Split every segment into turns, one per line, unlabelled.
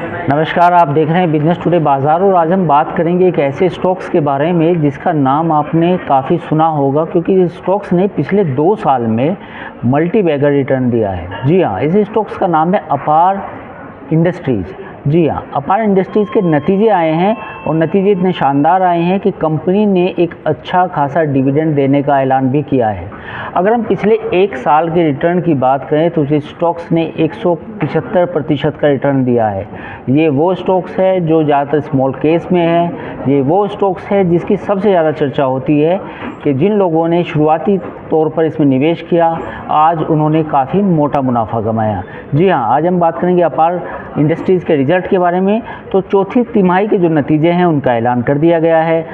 नमस्कार, आप देख रहे हैं बिजनेस टुडे बाज़ार और आज हम बात करेंगे एक ऐसे स्टॉक्स के बारे में जिसका नाम आपने काफ़ी सुना होगा, क्योंकि इस स्टॉक्स ने पिछले 2 साल में मल्टी बैगर रिटर्न दिया है। जी हाँ, इस स्टॉक्स का नाम है अपार इंडस्ट्रीज़। जी हाँ, अपार इंडस्ट्रीज़ के नतीजे आए हैं और नतीजे इतने शानदार आए हैं कि कंपनी ने एक अच्छा खासा डिविडेंड देने का ऐलान भी किया है। अगर हम पिछले 1 साल के रिटर्न की बात करें तो इस स्टॉक्स ने 175% का रिटर्न दिया है। ये वो स्टॉक्स है जो ज़्यादातर स्मॉल केस में है। ये वो स्टॉक्स है जिसकी सबसे ज़्यादा चर्चा होती है कि जिन लोगों ने शुरुआती तौर पर इसमें निवेश किया, आज उन्होंने काफ़ी मोटा मुनाफा कमाया। जी हाँ, आज हम बात करेंगे अपार इंडस्ट्रीज़ के रिजल्ट के बारे में। तो चौथी तिमाही के जो नतीजे हैं उनका ऐलान कर दिया गया है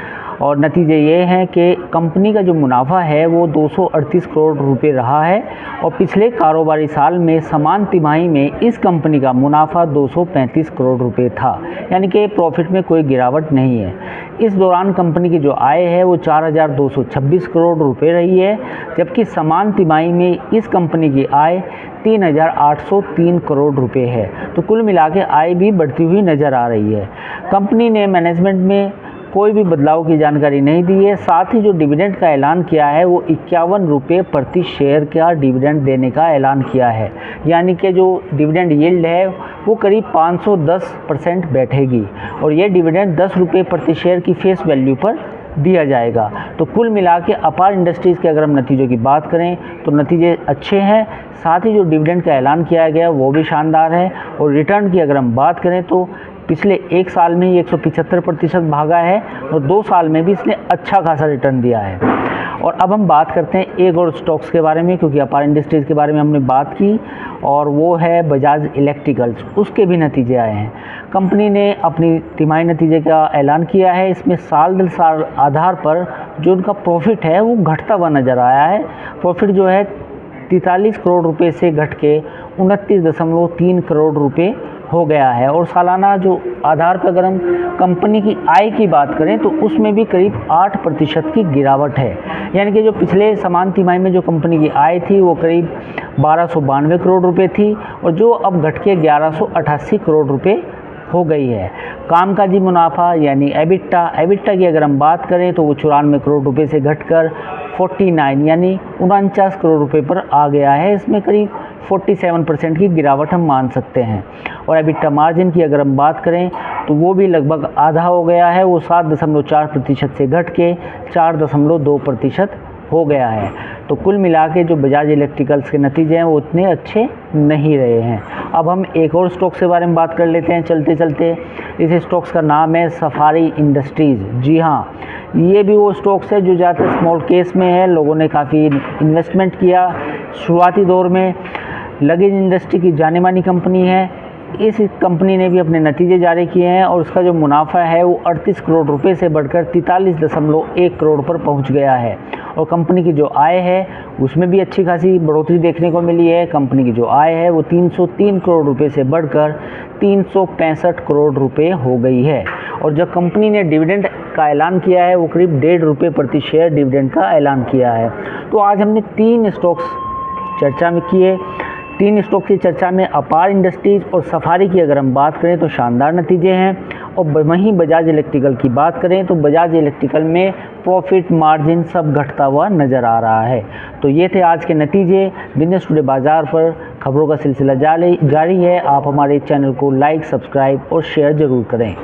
और नतीजे ये हैं कि कंपनी का जो मुनाफा है वो 238 करोड़ रुपए रहा है और पिछले कारोबारी साल में समान तिमाही में इस कंपनी का मुनाफा 235 करोड़ रुपए था, यानी कि प्रॉफिट में कोई गिरावट नहीं है। इस दौरान कंपनी की जो आय है वो 4,226 करोड़ रुपए रही है, जबकि समान तिमाही में इस कंपनी की आय 3,803 करोड़ रुपए है। तो कुल मिला के आय भी बढ़ती हुई नज़र आ रही है। कंपनी ने मैनेजमेंट में कोई भी बदलाव की जानकारी नहीं दी है। साथ ही जो डिविडेंड का ऐलान किया है वो 51 रुपये प्रति शेयर का डिविडेंड देने का ऐलान किया है, यानी कि जो डिविडेंड यील्ड है वो करीब 510% बैठेगी और ये डिविडेंड 10 रुपये प्रति शेयर की फेस वैल्यू पर दिया जाएगा। तो कुल मिला के अपार इंडस्ट्रीज़ के अगर हम नतीजों की बात करें तो नतीजे अच्छे हैं। साथ ही जो डिविडेंड का ऐलान किया गया वो भी शानदार है और रिटर्न की अगर हम बात करें तो पिछले 1 साल में ही 175% भागा है और 2 साल में भी इसने अच्छा खासा रिटर्न दिया है। और अब हम बात करते हैं एक और स्टॉक्स के बारे में, क्योंकि अपार इंडस्ट्रीज़ के बारे में हमने बात की और वो है बजाज इलेक्ट्रिकल्स। उसके भी नतीजे आए हैं। कंपनी ने अपनी तिमाही नतीजे का ऐलान किया है। इसमें साल दर साल आधार पर जो उनका प्रॉफिट है वो घटता हुआ नज़र आया है। प्रॉफिट जो है 43 करोड़ रुपए से घट के 29.3 करोड़ रुपए हो गया है और सालाना जो आधार पर अगर हम कंपनी की आय की बात करें तो उसमें भी करीब 8% की गिरावट है, यानी कि जो पिछले समान तिमाही में जो कंपनी की आय थी वो करीब 1292 करोड़ रुपए थी और जो अब घट के 1188 करोड़ रुपए हो गई है। कामकाजी मुनाफा यानी एबिटा की अगर हम बात करें तो वो 94 करोड़ रुपए से घटकर 49 यानी 49 करोड़ रुपए पर आ गया है। इसमें करीब 47% की गिरावट हम मान सकते हैं। और एबिटा मार्जिन की अगर हम बात करें तो वो भी लगभग आधा हो गया है, वो 7.4% से घट के 4.2% हो गया है। तो कुल मिला के जो बजाज इलेक्ट्रिकल्स के नतीजे हैं वो उतने अच्छे नहीं रहे हैं। अब हम एक और स्टॉक्स के बारे में बात कर लेते हैं चलते चलते। इस स्टॉक्स का नाम है सफारी इंडस्ट्रीज़। जी हाँ, ये भी वो स्टॉक्स है जो ज़्यादातर स्मॉल केस में है। लोगों ने काफ़ी इन्वेस्टमेंट किया शुरुआती दौर में। लगेज इंडस्ट्री की जानी मानी कंपनी है। इस कंपनी ने भी अपने नतीजे जारी किए हैं और उसका जो मुनाफा है वो 38 करोड़ रुपए से बढ़कर 43.1 करोड़ पर पहुंच गया है और कंपनी की जो आय है उसमें भी अच्छी खासी बढ़ोतरी देखने को मिली है। कंपनी की जो आय है वो 303 करोड़ रुपए से बढ़कर 365 करोड़ रुपए हो गई है और जब कंपनी ने डिविडेंड का ऐलान किया है वो करीब 1.5 रुपये प्रति शेयर डिविडेंड का ऐलान किया है। तो आज हमने 3 स्टॉक्स चर्चा में किए। 3 स्टॉक की चर्चा में अपार इंडस्ट्रीज़ और सफारी की अगर हम बात करें तो शानदार नतीजे हैं और वहीं बजाज इलेक्ट्रिकल की बात करें तो बजाज इलेक्ट्रिकल में प्रॉफिट मार्जिन सब घटता हुआ नज़र आ रहा है। तो ये थे आज के नतीजे। बिजनेस टुडे बाज़ार पर खबरों का सिलसिला जारी है। आप हमारे चैनल को लाइक, सब्सक्राइब और शेयर ज़रूर करें।